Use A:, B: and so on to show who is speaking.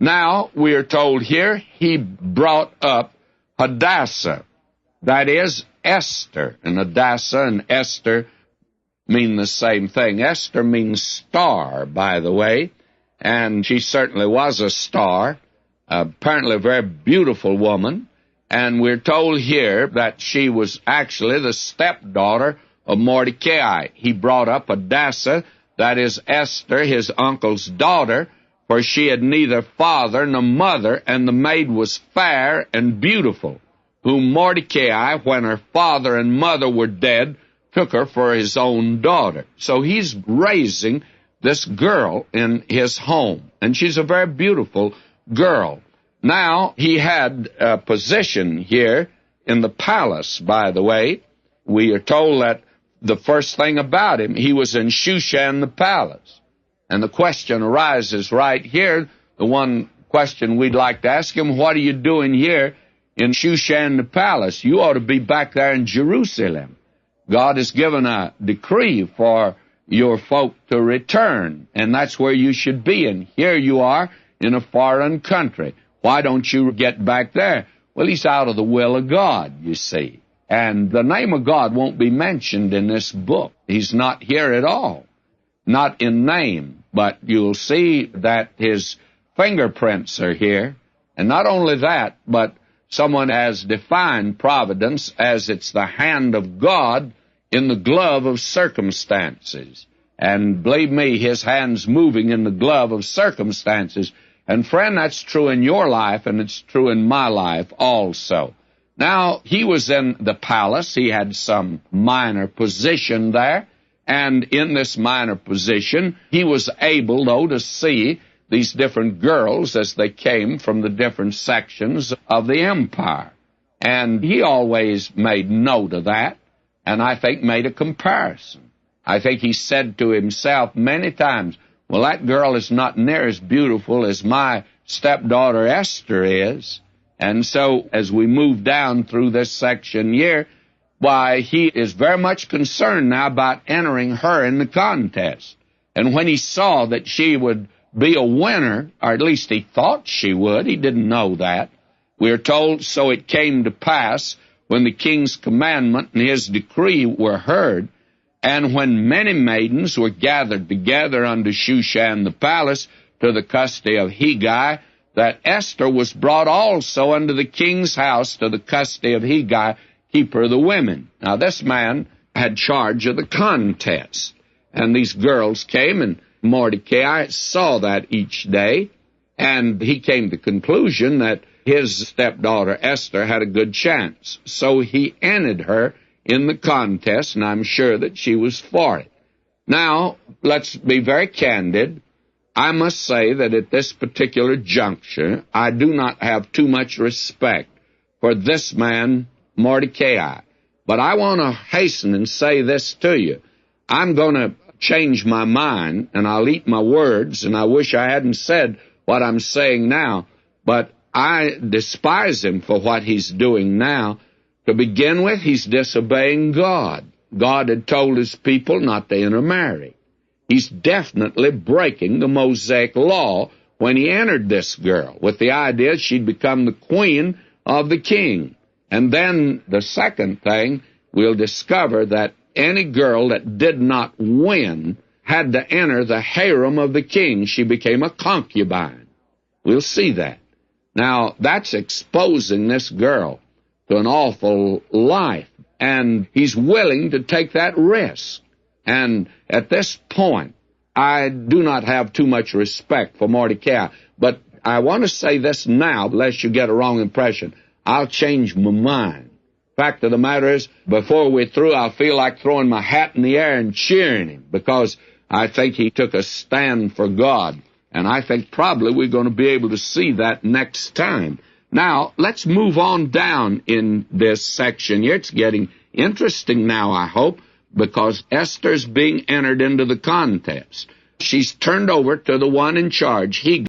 A: Now, we are told here, he brought up Hadassah, that is, Esther. And Hadassah and Esther mean the same thing. Esther means star, by the way, and she certainly was a star, apparently a very beautiful woman. And we're told here that she was actually the stepdaughter of Mordecai. He brought up Hadassah, that is Esther, his uncle's daughter, for she had neither father nor mother, and the maid was fair and beautiful, whom Mordecai, when her father and mother were dead, took her for his own daughter. So he's raising this girl in his home, and she's a very beautiful girl. Now, he had a position here in the palace, by the way. We are told that the first thing about him, he was in Shushan the palace. And the question arises right here, the one question we'd like to ask him, what are you doing here in Shushan the palace? You ought to be back there in Jerusalem. God has given a decree for your folk to return, and that's where you should be. And here you are in a foreign country. Why don't you get back there? Well, he's out of the will of God, you see. And the name of God won't be mentioned in this book. He's not here at all. Not in name, but you'll see that his fingerprints are here. And not only that, but someone has defined providence as it's the hand of God in the glove of circumstances. And believe me, his hand's moving in the glove of circumstances. And friend, that's true in your life, and it's true in my life also. Now, he was in the palace. He had some minor position there. And in this minor position, he was able, though, to see these different girls as they came from the different sections of the empire. And he always made note of that, and I think made a comparison. I think he said to himself many times, well, that girl is not near as beautiful as my stepdaughter Esther is. And so, as we move down through this section here, why, he is very much concerned now about entering her in the contest. And when he saw that she would be a winner, or at least he thought she would, he didn't know that, we are told, so it came to pass, when the king's commandment and his decree were heard, and when many maidens were gathered together unto Shushan the palace to the custody of Hegai, that Esther was brought also unto the king's house to the custody of Hegai, keeper of the women. Now, this man had charge of the contest, and these girls came, and Mordecai saw that each day, and he came to the conclusion that his stepdaughter Esther had a good chance. So he entered her in the contest, and I'm sure that she was for it. Now, let's be very candid. I must say that at this particular juncture, I do not have too much respect for this man, Mordecai. But I want to hasten and say this to you. I'm going to change my mind, and I'll eat my words, and I wish I hadn't said what I'm saying now, but I despise him for what he's doing now. To begin with, he's disobeying God. God had told his people not to intermarry. He's definitely breaking the Mosaic law when he entered this girl, with the idea she'd become the queen of the king. And then the second thing, we'll discover that any girl that did not win had to enter the harem of the king. She became a concubine. We'll see that. Now, that's exposing this girl to an awful life, and he's willing to take that risk. And at this point, I do not have too much respect for Mordecai, but I want to say this now, lest you get a wrong impression. I'll change my mind. Fact of the matter is, before we're through, I'll feel like throwing my hat in the air and cheering him, because I think he took a stand for God, and I think probably we're going to be able to see that next time. Now, let's move on down in this section here. It's getting interesting now, I hope, because Esther's being entered into the contest. She's turned over to the one in charge, Hegai.